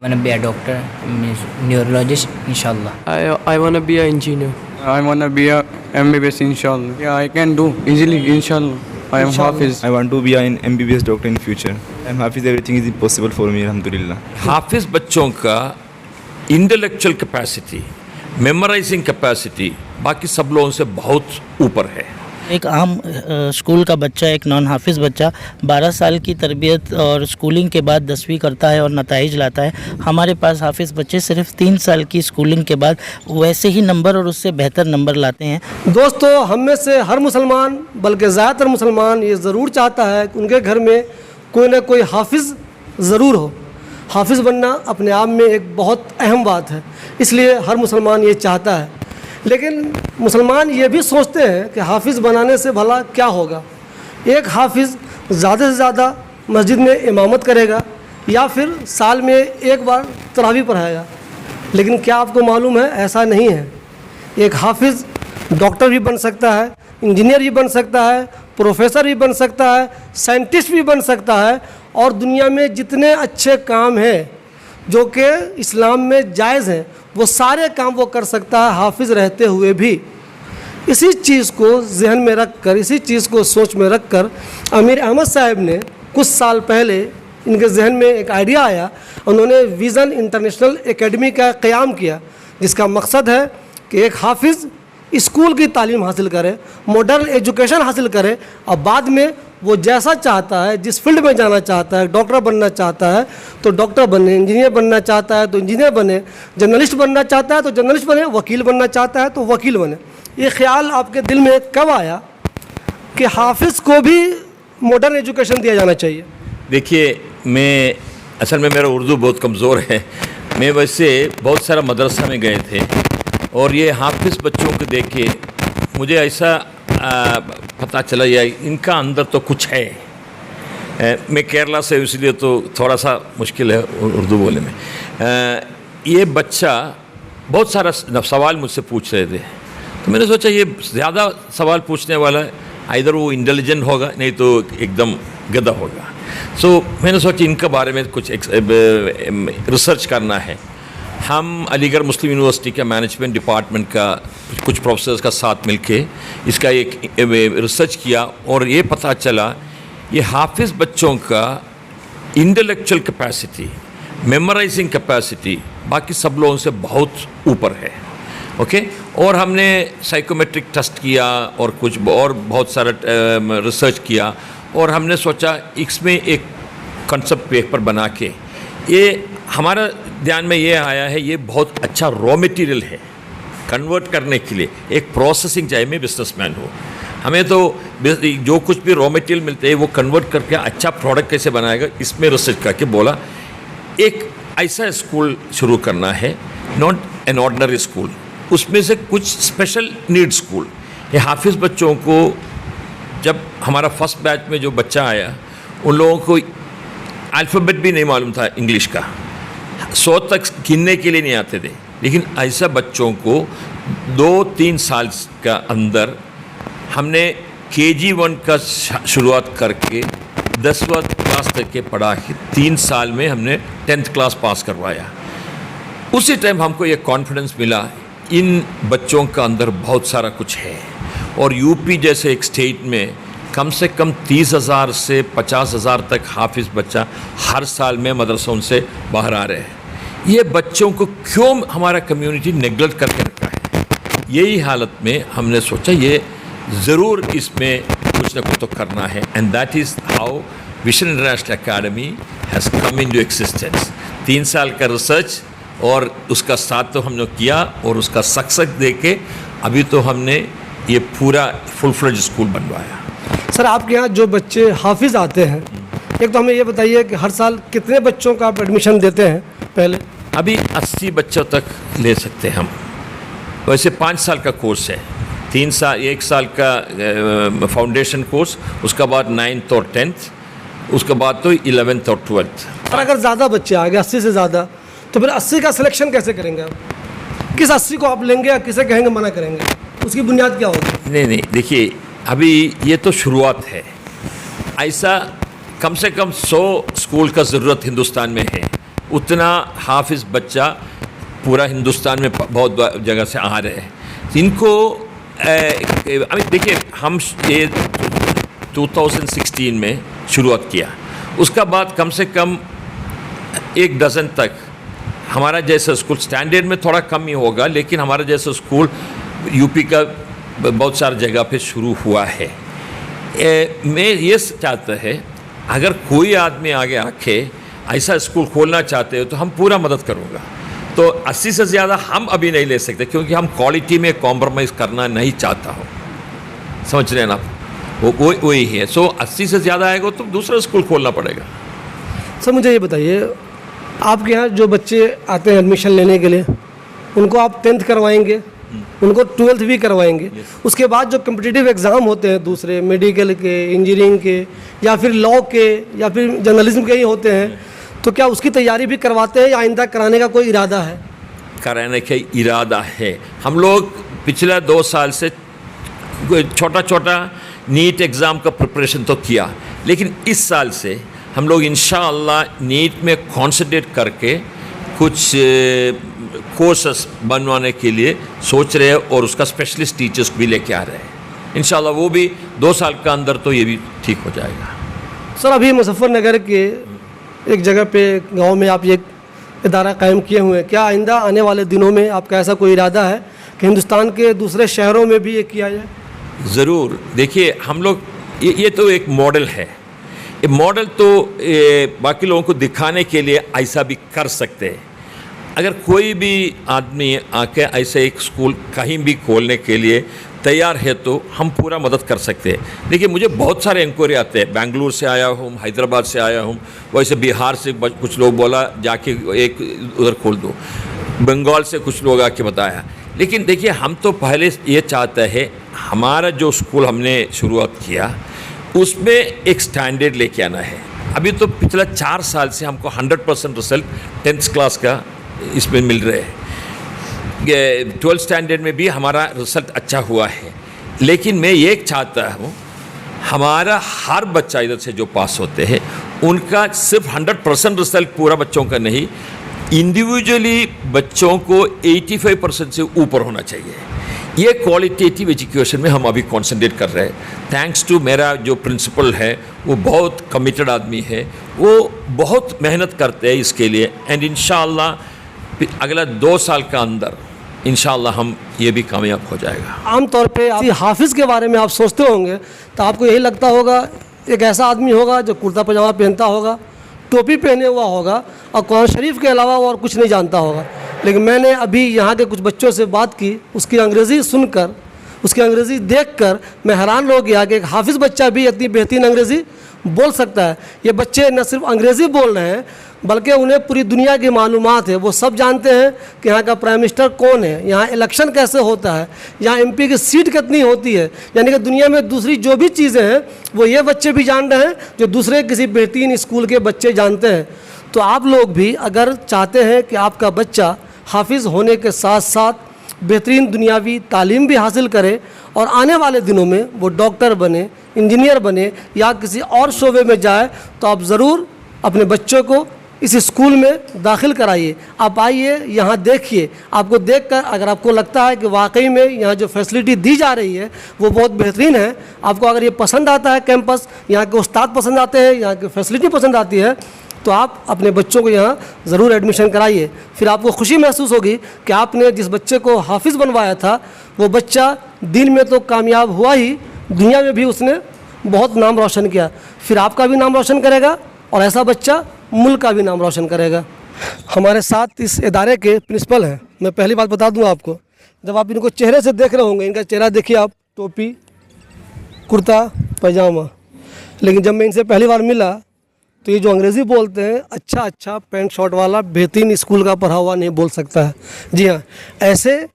I want to be a doctor, neurologist, inshallah. I want to be an engineer. I want to be a MBBS inshallah. Yeah, I can do easily inshallah. I am Hafiz. I want to be an MBBS doctor in future. I am Hafiz. Everything is possible for me, alhamdulillah. हाफिज बच्चों का intellectual capacity, memorising capacity बाकी सब लोगों से बहुत ऊपर है। एक आम स्कूल का बच्चा, एक नॉन हाफिज़ बच्चा 12 साल की तरबियत और स्कूलिंग के बाद 10वीं करता है और नताइज लाता है। हमारे पास हाफिज़ बच्चे सिर्फ 3 साल की स्कूलिंग के बाद वैसे ही नंबर और उससे बेहतर नंबर लाते हैं। दोस्तों, हम में से हर मुसलमान, बल्कि ज़्यादातर मुसलमान ये ज़रूर चाहता है कि उनके घर में कोई ना कोई हाफिज़ ज़रूर हो। हाफिज़ बनना अपने आप में एक बहुत अहम बात है, इसलिए हर मुसलमान ये चाहता है। लेकिन मुसलमान ये भी सोचते हैं कि हाफिज़ बनाने से भला क्या होगा। एक हाफिज़ ज़्यादा से ज़्यादा मस्जिद में इमामत करेगा या फिर साल में एक बार तरावी पढ़ाएगा। लेकिन क्या आपको मालूम है, ऐसा नहीं है। एक हाफिज़ डॉक्टर भी बन सकता है, इंजीनियर भी बन सकता है, प्रोफेसर भी बन सकता है, साइंटिस्ट भी बन सकता है, और दुनिया में जितने अच्छे काम हैं जो कि इस्लाम में जायज़ हैं वो सारे काम वो कर सकता है हाफिज़ रहते हुए भी। इसी चीज़ को जहन में रख कर, इसी चीज़ को सोच में रख कर अमीर अहमद साहब ने कुछ साल पहले इनके जहन में एक आइडिया आया। उन्होंने विज़न इंटरनेशनल एकेडमी का क़याम किया, जिसका मकसद है कि एक हाफिज़ स्कूल की तालीम हासिल करे, मॉडर्न एजुकेशन हासिल करे, और बाद में वो जैसा चाहता है, जिस फील्ड में जाना चाहता है, डॉक्टर बनना चाहता है तो डॉक्टर बने, इंजीनियर बनना चाहता है तो इंजीनियर बने, जर्नलिस्ट बनना चाहता है तो जर्नलिस्ट बने, वकील बनना चाहता है तो वकील बने। ये ख्याल आपके दिल में कब आया कि हाफिज़ को भी मॉडर्न एजुकेशन दिया जाना चाहिए? देखिए, मैं असल में मेरा उर्दू बहुत कमज़ोर है। मैं वैसे बहुत सारा मदरसा में गए थे और ये हाफिज़ बच्चों को देख के मुझे ऐसा पता चला या इनका अंदर तो कुछ है। मैं केरला से, इसलिए तो थोड़ा सा मुश्किल है उर्दू बोलने में। ये बच्चा बहुत सारा सवाल मुझसे पूछ रहे थे, तो मैंने सोचा ये ज़्यादा सवाल पूछने वाला है, इधर वो इंटेलिजेंट होगा नहीं तो एकदम गधा होगा। सो मैंने सोचा इनके बारे में कुछ रिसर्च करना है। हम अलीगढ़ मुस्लिम यूनिवर्सिटी के मैनेजमेंट डिपार्टमेंट का कुछ प्रोफेसर्स का साथ मिलके इसका एक रिसर्च किया और ये पता चला ये हाफिज़ बच्चों का इंटेलेक्चुअल कैपेसिटी, मेमोराइजिंग कैपेसिटी बाकी सब लोगों से बहुत ऊपर है। ओके, और हमने साइकोमेट्रिक टेस्ट किया और कुछ और बहुत सारा रिसर्च किया और हमने सोचा इसमें एक कॉन्सेप्ट पेपर बना के, ये हमारा ध्यान में ये आया है ये बहुत अच्छा रॉ मटेरियल है कन्वर्ट करने के लिए। एक प्रोसेसिंग चाहिए, मैं बिजनेसमैन हूँ, हमें तो जो कुछ भी रॉ मटेरियल मिलते हैं वो कन्वर्ट करके अच्छा प्रोडक्ट कैसे बनाएगा, इसमें रिसर्च करके बोला एक ऐसा स्कूल शुरू करना है, नॉट एन ऑर्डिनरी स्कूल, उसमें से कुछ स्पेशल नीड स्कूल। ये हाफिज़ बच्चों को, जब हमारा फर्स्ट बैच में जो बच्चा आया उन लोगों को अल्फ़ाबेट भी नहीं मालूम था इंग्लिश का, 100 तक गिनने के लिए नहीं आते थे। लेकिन ऐसा बच्चों को 2-3 साल का अंदर हमने KG1 का शुरुआत करके 10वां क्लास तक के पढ़ा के 3 साल में हमने 10th क्लास पास करवाया। उसी टाइम हमको ये कॉन्फिडेंस मिला इन बच्चों का अंदर बहुत सारा कुछ है। और यूपी जैसे एक स्टेट में कम से कम 30,000 से 50,000 तक हाफिज़ बच्चा हर साल में मदरसों से बाहर आ रहे हैं। ये बच्चों को क्यों हमारा कम्युनिटी नेग्लेक्ट करके रखा है? यही हालत में हमने सोचा ये ज़रूर इसमें कुछ ना कुछ तो करना है, and that is how vision international academy has come into existence. 3 साल का रिसर्च और उसका साथ तो हमने किया और उसका सक्सेस देके अभी तो हमने ये पूरा फुल फ्लेज स्कूल बनवाया। सर, आपके यहाँ जो बच्चे हाफिज़ आते हैं, एक तो हमें ये बताइए कि हर साल कितने बच्चों का आप एडमिशन देते हैं? पहले अभी 80 बच्चों तक ले सकते हैं हम। वैसे 5 साल का कोर्स है, 3 साल 1 साल का फाउंडेशन कोर्स, उसके बाद 9th और 10th, उसके बाद तो 11th और 12th। और अगर ज़्यादा बच्चे आ गए 80 से ज़्यादा, तो फिर 80 का सिलेक्शन कैसे करेंगे आप? किस 80 को आप लेंगे या किसे कहेंगे मना करेंगे? उसकी बुनियाद क्या होगी? नहीं, देखिए अभी ये तो शुरुआत है। ऐसा कम से कम 100 स्कूल का ज़रूरत हिंदुस्तान में है। उतना हाफिज़ बच्चा पूरा हिंदुस्तान में बहुत जगह से आ रहे हैं। इनको अभी देखिए, हम ये 2016 में शुरुआत किया, उसका बाद कम से कम 1 डज़न तक हमारा जैसा स्कूल, स्टैंडर्ड में थोड़ा कम ही होगा, लेकिन हमारा जैसा स्कूल यूपी का बहुत सारी जगह पे शुरू हुआ है। मैं ये चाहता है, अगर कोई आदमी आगे आके ऐसा स्कूल खोलना चाहते हो तो हम पूरा मदद करूँगा। तो 80 से ज़्यादा हम अभी नहीं ले सकते, क्योंकि हम क्वालिटी में कॉम्प्रोमाइज़ करना नहीं चाहता हो, समझ रहे हैं ना आप, वही है। सो 80 से ज़्यादा आएगा तो दूसरा स्कूल खोलना पड़ेगा। सर मुझे ये बताइए, आपके यहाँ जो बच्चे आते हैं एडमिशन लेने के लिए, उनको आप 10th करवाएंगे, उनको 12th भी करवाएंगे, उसके बाद जो कम्पिटिटिव एग्ज़ाम होते हैं दूसरे मेडिकल के, इंजीनियरिंग के, या फिर लॉ के, या फिर जर्नलिज्म के ही होते हैं, तो क्या उसकी तैयारी भी करवाते हैं या आइंदा कराने का कोई इरादा है? कराने का इरादा है। हम लोग पिछले 2 साल से छोटा छोटा नीट एग्ज़ाम का प्रिपरेशन तो किया, लेकिन इस साल से हम लोग इंशाअल्लाह नीट में कॉन्सेंट्रेट करके कुछ कोर्सेस बनवाने के लिए सोच रहे हैं, और उसका स्पेशलिस्ट टीचर्स भी लेके आ रहे हैं। इंशाल्लाह वो भी 2 साल का अंदर तो ये भी ठीक हो जाएगा। सर अभी मुजफ्फरनगर के एक जगह पे गांव में आप ये इदारा कायम किए हुए हैं, क्या आइंदा आने वाले दिनों में आपका ऐसा कोई इरादा है कि हिंदुस्तान के दूसरे शहरों में भी ये किया जाए? ज़रूर। देखिए, हम लोग ये तो एक मॉडल है, ये मॉडल तो बाकी लोगों को दिखाने के लिए ऐसा भी कर सकते हैं। अगर कोई भी आदमी आके ऐसे एक स्कूल कहीं भी खोलने के लिए तैयार है तो हम पूरा मदद कर सकते हैं। देखिए, मुझे बहुत सारे इंक्वायरी आते हैं, बेंगलुरु से आया हूँ, हैदराबाद से आया हूँ, वैसे बिहार से कुछ लोग बोला जाके एक उधर खोल दो, बंगाल से कुछ लोग आके बताया। लेकिन देखिए, हम तो पहले ये चाहते हैं, हमारा जो स्कूल हमने शुरुआत किया उसमें एक स्टैंडर्ड लेके आना है। अभी तो पिछला 4 साल से हमको 100% रिजल्ट 10th क्लास का इसमें मिल रहे हैं। 12th स्टैंडर्ड में भी हमारा रिजल्ट अच्छा हुआ है, लेकिन मैं ये चाहता हूँ हमारा हर बच्चा इधर से जो पास होते हैं उनका सिर्फ 100% रिजल्ट पूरा बच्चों का नहीं, इंडिविजुअली बच्चों को 85% से ऊपर होना चाहिए। ये क्वालिटेटिव एजुकेशन में हम अभी कॉन्सेंट्रेट कर रहे हैं। थैंक्स टू मेरा जो प्रिंसिपल है, वो बहुत कमिटेड आदमी है, वो बहुत मेहनत करते हैं इसके लिए, एंड इंशाअल्लाह अगला 2 साल का अंदर इंशाअल्लाह हम ये भी कामयाब हो जाएगा। आमतौर पे आप हाफिज़ के बारे में आप सोचते होंगे तो आपको यही लगता होगा एक ऐसा आदमी होगा जो कुर्ता पजामा पहनता होगा, टोपी पहने हुआ होगा और कुरान शरीफ के अलावा और कुछ नहीं जानता होगा। लेकिन मैंने अभी यहाँ के कुछ बच्चों से बात की, उसकी अंग्रेज़ी सुनकर, उसकी अंग्रेज़ी देखकर मैं हैरान हो गया कि एक हाफिज़ बच्चा भी इतनी बेहतरीन अंग्रेज़ी बोल सकता है। ये बच्चे न सिर्फ अंग्रेज़ी बोल रहे हैं बल्कि उन्हें पूरी दुनिया की मालूमात है। वो सब जानते हैं कि यहाँ का प्राइम मिनिस्टर कौन है, यहाँ इलेक्शन कैसे होता है, यहाँ MP की सीट कितनी होती है, यानी कि दुनिया में दूसरी जो भी चीज़ें हैं वो ये बच्चे भी जान रहे हैं जो दूसरे किसी बेहतरीन स्कूल के बच्चे जानते हैं। तो आप लोग भी अगर चाहते हैं कि आपका बच्चा हाफिज़ होने के साथ साथ बेहतरीन दुनियावी तालीम भी हासिल करे और आने वाले दिनों में वो डॉक्टर बने, इंजीनियर बने या किसी और शोबे में जाए, तो आप ज़रूर अपने बच्चों को इस स्कूल में दाखिल कराइए। आप आइए, यहाँ देखिए, आपको देखकर अगर आपको लगता है कि वाकई में यहाँ जो फैसिलिटी दी जा रही है वो बहुत बेहतरीन है, आपको अगर ये पसंद आता है कैंपस, यहाँ के उस्ताद पसंद आते हैं, यहाँ की फैसिलिटी पसंद आती है, तो आप अपने बच्चों को यहाँ ज़रूर एडमिशन कराइए। फिर आपको खुशी महसूस होगी कि आपने जिस बच्चे को हाफिज़ बनवाया था वो बच्चा दिन में तो कामयाब हुआ ही, दुनिया में भी उसने बहुत नाम रोशन किया। फिर आपका भी नाम रोशन करेगा और ऐसा बच्चा मुल्क का भी नाम रोशन करेगा। हमारे साथ इस इदारे के प्रिंसिपल हैं। मैं पहली बात बता दूं आपको, जब आप इनको चेहरे से देख रहे होंगे, इनका चेहरा देखिए आप, टोपी, कुर्ता पैजामा, लेकिन जब मैं इनसे पहली बार मिला तो ये जो अंग्रेज़ी बोलते हैं, अच्छा पैंट शर्ट वाला बेहतरीन स्कूल का पढ़ा हुआ नहीं बोल सकता है। जी हाँ, ऐसे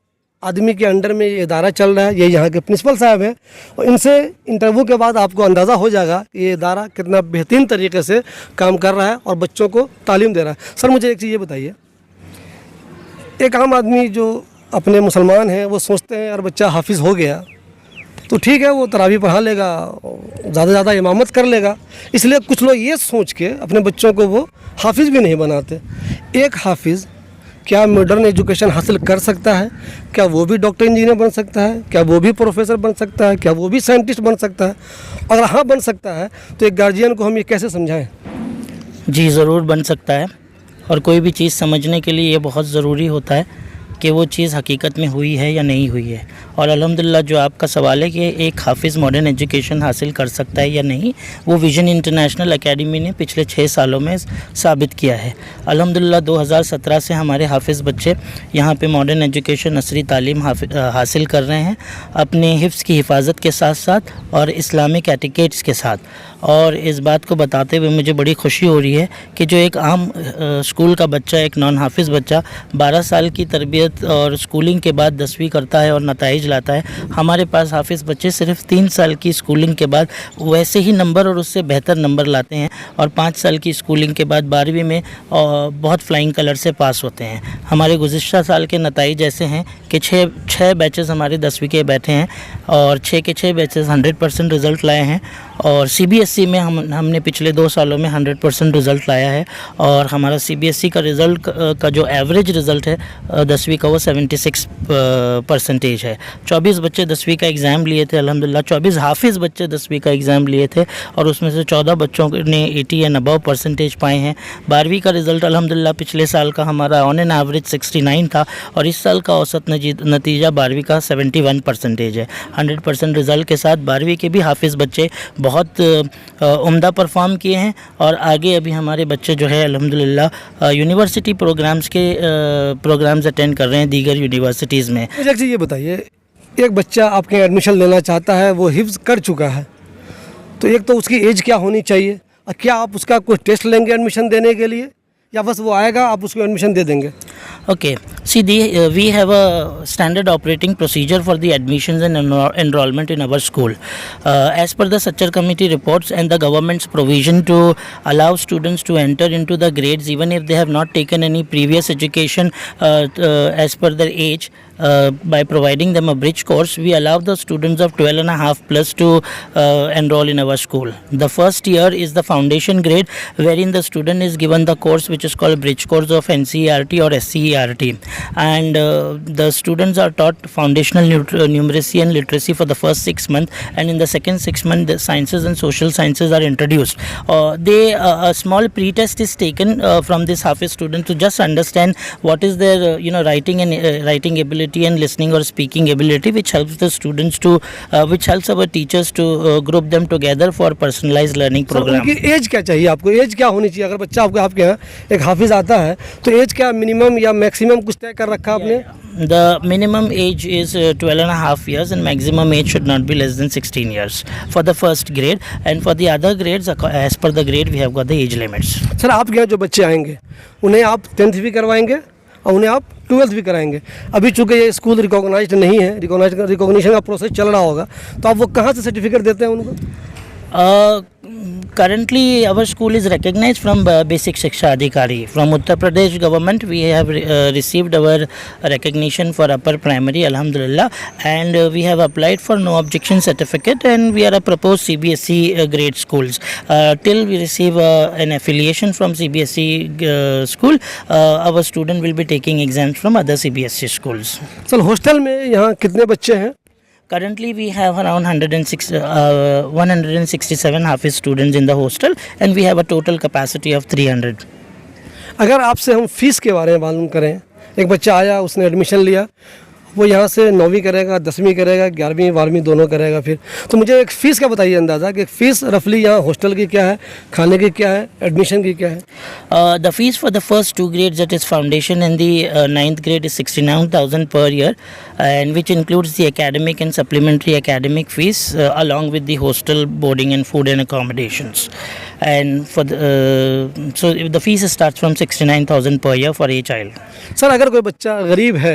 आदमी के अंडर में ये इदारा चल रहा है, ये यहाँ के प्रिंसिपल साहब हैं, और इनसे इंटरव्यू के बाद आपको अंदाज़ा हो जाएगा कि ये इदारा कितना बेहतरीन तरीके से काम कर रहा है और बच्चों को तालीम दे रहा है। सर मुझे एक चीज़ ये बताइए, एक आम आदमी जो अपने मुसलमान हैं वो सोचते हैं यार बच्चा हाफिज़ हो गया तो ठीक है, वो तरावी पढ़ा लेगा, ज़्यादा से ज़्यादा इमामत कर लेगा। इसलिए कुछ लोग ये सोच के अपने बच्चों को वो हाफिज़ भी नहीं बनाते। एक हाफिज़ क्या मॉडर्न एजुकेशन हासिल कर सकता है? क्या वो भी डॉक्टर इंजीनियर बन सकता है? क्या वो भी प्रोफेसर बन सकता है? क्या वो भी साइंटिस्ट बन सकता है? अगर हाँ बन सकता है तो एक गार्जियन को हम ये कैसे समझाएं? जी ज़रूर बन सकता है, और कोई भी चीज़ समझने के लिए ये बहुत ज़रूरी होता है कि वो चीज़ हकीकत में हुई है या नहीं हुई है। और अल्हम्दुलिल्लाह जो आपका सवाल है कि एक हाफिज़ मॉडर्न एजुकेशन हासिल कर सकता है या नहीं, वो विज़न इंटरनेशनल एकेडमी ने पिछले 6 सालों में साबित किया है। अल्हम्दुलिल्लाह 2017 से हमारे हाफिज़ बच्चे यहाँ पे मॉडर्न एजुकेशन असरी तालीम हासिल कर रहे हैं, अपने हिफ्ज़ की हिफाजत के साथ साथ और इस्लामिक एटिकेट्स के साथ। और इस बात को बताते हुए मुझे बड़ी खुशी हो रही है कि जो एक आम स्कूल का बच्चा, एक नॉन हाफिज़ बच्चा 12 साल की तरबियत और स्कूलिंग के बाद 10वीं करता है और नताइज लाता है, हमारे पास हाफिज़ बच्चे सिर्फ 3 साल की स्कूलिंग के बाद वैसे ही नंबर और उससे बेहतर नंबर लाते हैं, और 5 साल की स्कूलिंग के बाद 12वीं में बहुत फ्लाइंग कलर से पास होते हैं। हमारे गुज़िश्ता साल के नताइज ऐसे हैं कि 6 बैचेस हमारे 10वीं के बैठे हैं, और 6 के 6 बैचेस 100% रिज़ल्ट लाए हैं। और CBSE में हमने पिछले 2 सालों में 100% रिज़ल्ट लाया है, और हमारा CBSE का रिज़ल्ट का जो एवरेज रिज़ल्ट है 10वीं का वो 76% है। 24 बच्चे 10वीं का एग्ज़ाम लिए थे, अल्हम्दुलिल्लाह 24 हाफिज़ बच्चे 10वीं का एग्ज़ाम लिए थे, और उसमें से 14 बच्चों ने 80 एंड अबव परसेंटेज पाए हैं। 12वीं का रिज़ल्ट अल्हम्दुलिल्लाह पिछले साल का हमारा ऑन एन एवरेज 69 था, और इस साल का औसत नतीजा 12वीं का 71% है। 100% रिज़ल्ट के साथ 12वीं के भी हाफिज़ बच्चे बहुत उम्दा परफॉर्म किए हैं, और आगे अभी हमारे बच्चे जो है अल्हम्दुलिल्लाह यूनिवर्सिटी प्रोग्राम्स अटेंड कर रहे हैं दीगर यूनिवर्सिटीज़ में। मुझे एक चीज़ ये बताइए, एक बच्चा आपके एडमिशन लेना चाहता है, वो हिफ्ज़ कर चुका है, तो एक तो उसकी एज क्या होनी चाहिए, और क्या आप उसका कोई टेस्ट लेंगे एडमिशन देने के लिए, या बस वो आएगा आप उसको एडमिशन दे देंगे? Okay, see, we have a standard operating procedure for the admissions and enrollment in our school. As per the Sachar committee reports and the government's provision to allow students to enter into the grades even if they have not taken any previous education as per their age, by providing them a bridge course, we allow the students of 12 and a half plus to enroll in our school. The first year is the foundation grade, wherein the student is given the course which is called bridge course of NCERT or SCERT, and the students are taught foundational numeracy and literacy for the first 6 months, and in the second 6 months the sciences and social sciences are introduced. A small pre-test is taken from this Hafiz student to just understand what is their writing ability and listening or speaking ability, which helps the students to which helps our teachers to group them together for personalized learning program. उनकी as क्या चाहिए आपको, as क्या होनी चाहिए? अगर बच्चा आपके यहाँ एक हाफिज़ आता है तो एज क्या मिनिमम या मैक्सिमम कुछ तय कर रखा आपने? The minimum age is 12 and a half years, and maximum age should not be less than 16 years for the first grade, and for the other grades as per the grade we have got the age limits. Sir आपके यहाँ जो बच्चे आएंगे उन्हें आप 10th भी करवाएंगे और उन्हें आप 12th भी कराएंगे। अभी चूँकि ये स्कूल रिकॉग्नाइज्ड नहीं है, रिकॉग्निशन का प्रोसेस चल रहा होगा, तो आप वो कहाँ से सर्टिफिकेट देते हैं उनको? Currently our school is recognized from Basic Shiksha Adhikari from Uttar Pradesh government. We have received our recognition for upper primary, alhamdulillah, and we have applied for no objection certificate, and we are a proposed CBSE grade schools. Till we receive an affiliation from CBSE school, our student will be taking exams from other CBSE schools. Sir hostel में यहाँ कितने बच्चे हैं? Currently we have around 167 Hafiz students in the hostel, and we have a total capacity of 300. अगर आपसे हम fees के बारे में मालूम करें, एक बच्चा आया, उसने एडमिशन लिया, वो यहाँ से 9वीं करेगा, 10वीं करेगा, 11वीं 12वीं दोनों करेगा, फिर तो मुझे एक फ़ीस का बताइए अंदाज़ा कि फ़ीस रफली यहाँ हॉस्टल की क्या है, खाने की क्या है, एडमिशन की क्या है? The fees for the first 2 grades, that is foundation, and the 9th grade is 69,000 per year, and which includes the academic and supplementary academic fees along with the hostel boarding and food and accommodations. And for so the fees starts from 69,000 per year for a child. Sir अगर कोई बच्चा गरीब है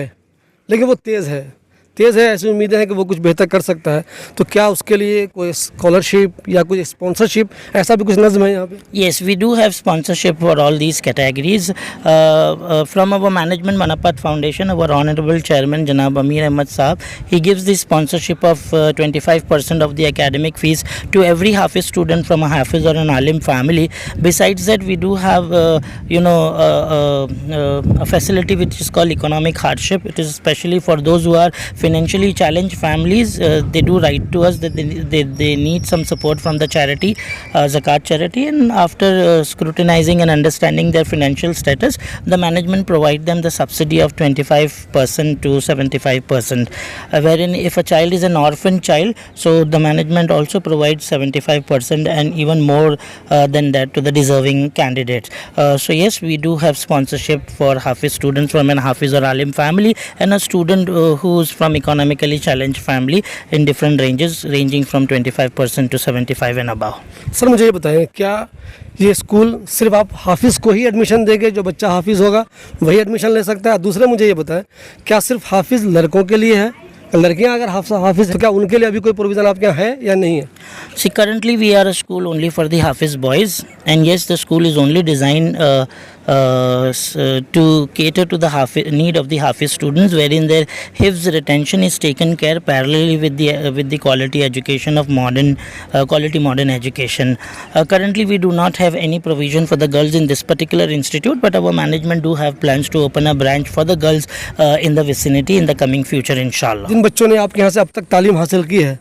लेकिन वो तेज़ है, तेज़ है, ऐसी उम्मीदें हैं कि वो कुछ बेहतर कर सकता है। तो क्या उसके लिए कोई स्कॉलरशिप या कोई स्पॉन्सरशिप ऐसा भी कुछ नज़म है यहाँ पे? Yes, we do have sponsorship for all these categories. From our management Manapat Foundation, our honorable chairman Janab Amir Ahmad Saab, he gives the sponsorship of 25% of the academic fees to every Hafiz student from a Hafiz or an Alim family. Besides that, we do have a facility which is called economic hardship. It is especially for those who are financially challenged families. They do write to us that they need some support from the charity, Zakat charity, and after scrutinizing and understanding their financial status, the management provide them the subsidy of 25% to 75%, wherein if a child is an orphan child, so the management also provides 75% and even more than that to the deserving candidates. So yes, we do have sponsorship for Hafiz students from an Hafiz or Alim family and a student who is from economically challenged family in different ranges ranging from 25% to 75 and above. Sir मुझे ये बताएं, क्या ये school सिर्फ आप हाफिज़ को ही admission देंगे, जो बच्चा हाफिज़ होगा वही एडमिशन ले सकता है? दूसरे मुझे ये बताएं, क्या सिर्फ हाफिज़ लड़कों के लिए है? लड़कियां अगर हाफिज़ तो क्या उनके लिए अभी कोई प्रोविज़न आपके यहाँ है या नहीं है? See, currently we are a school only for the Hafiz boys, and yes, the school is only designed to cater to the need of the Hafiz students, wherein their Hifz retention is taken care parallelly with the quality education of quality modern education. Currently, we do not have any provision for the girls in this particular institute, but our management do have plans to open a branch for the girls in the vicinity in the coming future, inshallah. जिन बच्चों ने आपके यहाँ से अब तक तालीम हासिल की है,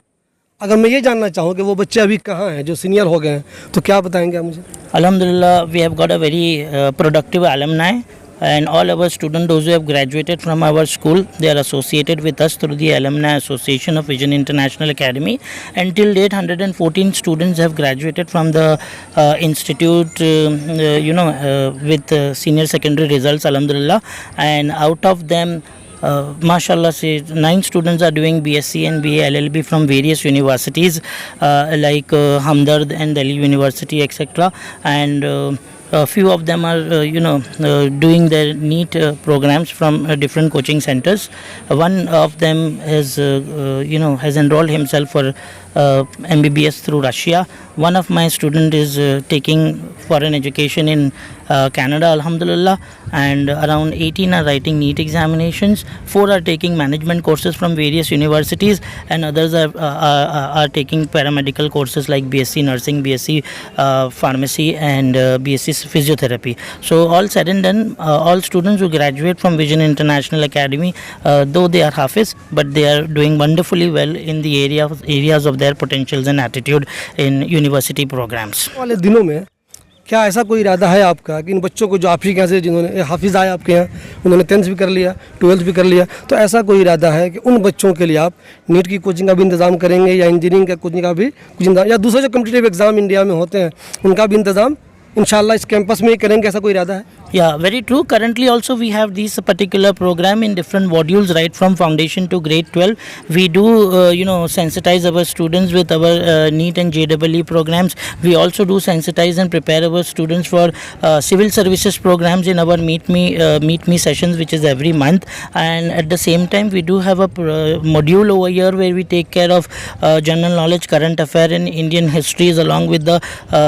अगर मैं ये जानना चाहूँ कि वो बच्चे अभी कहाँ हैं जो सीनियर हो गए हैं, तो क्या बताएंगे आप मुझे? Alhamdulillah, we have got a very productive alumni, and all our students, those who have graduated from our school, they are associated with us through the Alumni Association of Vision International Academy. Until date, 114 students have graduated from the institute, with senior secondary results, Alhamdulillah, and out of them, mashallah, say 9 students are doing BSc and BA LLB from various universities like Hamdard and Delhi University, etc. And a few of them are doing their NEET programs from different coaching centers. One of them has enrolled himself for MBBS through Russia. One of my student is taking foreign education in Canada, Alhamdulillah, and around 18 are writing NEET examinations. 4 are taking management courses from various universities, and others are taking paramedical courses like BSc Nursing, BSc Pharmacy, and BSc Physiotherapy. So all said and done, all students who graduate from Vision International Academy, though they are Hafiz, but they are doing wonderfully well in the areas of their potentials and attitude in university programs. वाले दिनों में क्या ऐसा कोई इरादा है आपका कि इन बच्चों को जो आप ही के यहाँ से जिन्होंने हाफिज़ आए आपके यहाँ, उन्होंने 10th भी कर लिया, 12th भी कर लिया, तो ऐसा कोई इरादा है कि उन बच्चों के लिए आप नीट की कोचिंग का भी इंतज़ाम करेंगे या इंजीनियरिंग का कोचिंग का भी कुछ इंतज़ाम, या दूसरे जो कॉम्पिटिटिव एग्ज़ाम इंडिया में होते हैं उनका भी इंतज़ाम इंशाल्लाह इस कैंपस में ही करेंगे, ऐसा कोई इरादा है? Yeah, very true. Currently also we have these particular program in different modules right from foundation to grade 12. We do sensitize our students with our NEET and JEE programs. We also do sensitize and prepare our students for civil services programs in our Meet Me sessions, which is every month. And at the same time we do have a module over here where we take care of general knowledge, current affair and Indian histories along with the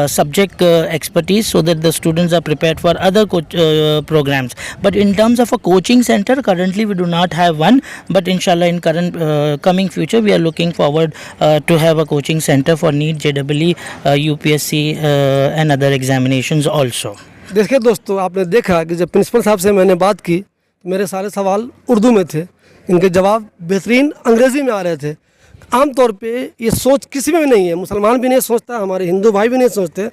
subject expertise, so that the students are prepared for other programs. But in terms of a coaching center, currently we do not have one, but inshallah in coming future we are looking forward to have a coaching center for NEET, JEE, UPSC and other examinations also. देखिए दोस्तों, आपने देखा कि जब principal साहब से मैंने बात की तो मेरे सारे सवाल उर्दू में थे, इनके जवाब बेहतरीन अंग्रेज़ी में आ रहे थे। आम तौर पे ये सोच किसी में भी नहीं है, मुसलमान भी नहीं सोचता, हमारे हिंदू भाई भी नहीं सोचते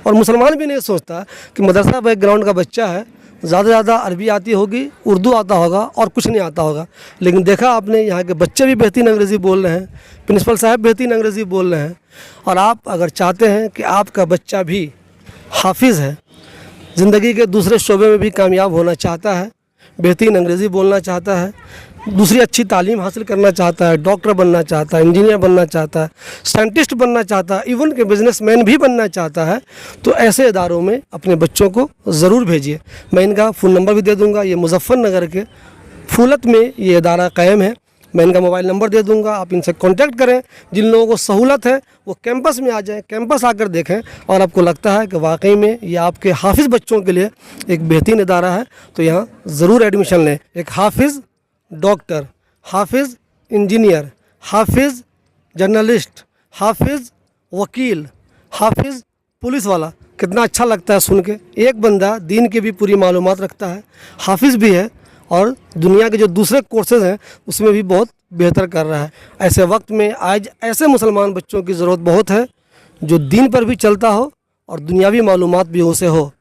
और मुसलमान भी नहीं सोचता कि मदरसा बैकग्राउंड का बच्चा है, ज़्यादा से ज़्यादा अरबी आती होगी, उर्दू आता होगा और कुछ नहीं आता होगा। लेकिन देखा आपने यहाँ के बच्चे भी बेहतरीन अंग्रेज़ी बोल रहे हैं, प्रिंसिपल साहब बेहतरीन अंग्रेज़ी बोल रहे हैं, और आप अगर चाहते हैं कि आपका बच्चा भी हाफिज़ है, ज़िंदगी के दूसरे शोबे में भी कामयाब होना चाहता है, बेहतरीन अंग्रेज़ी बोलना चाहता है, दूसरी अच्छी तालीम हासिल करना चाहता है, डॉक्टर बनना चाहता है, इंजीनियर बनना चाहता है, साइंटिस्ट बनना चाहता है, इवन के बिजनेसमैन भी बनना चाहता है, तो ऐसे इदारों में अपने बच्चों को ज़रूर भेजिए। मैं इनका फ़ोन नंबर भी दे दूँगा। ये मुज़फ़्फ़रनगर के फूलत में ये इदारा कायम है। मैं इनका मोबाइल नंबर दे दूंगा, आप इनसे कांटेक्ट करें। जिन लोगों को सहूलत है वो कैंपस में आ जाएं, कैंपस आकर देखें और आपको लगता है कि वाकई में ये आपके हाफिज़ बच्चों के लिए एक बेहतरीन इदारा है तो यहाँ ज़रूर एडमिशन लें। एक हाफिज़ डॉक्टर, हाफिज़ इंजीनियर, हाफिज़ जर्नलिस्ट, हाफिज़ वकील, हाफिज़ पुलिस वाला, कितना अच्छा लगता है सुन के। एक बंदा दीन की भी पूरी मालूमात रखता है, हाफिज़ भी है और दुनिया के जो दूसरे कोर्सेज़ हैं उसमें भी बहुत बेहतर कर रहा है। ऐसे वक्त में आज ऐसे मुसलमान बच्चों की ज़रूरत बहुत है जो दीन पर भी चलता हो और दुनियावी मालूमात भी उसे हो।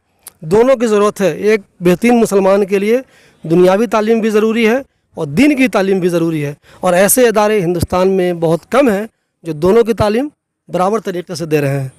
दोनों की ज़रूरत है। एक बेहतरीन मुसलमान के लिए दुनियावी तालीम भी ज़रूरी है और दीन की तालीम भी ज़रूरी है, और ऐसे इदारे हिंदुस्तान में बहुत कम हैं जो दोनों की तालीम बराबर तरीके से दे रहे हैं।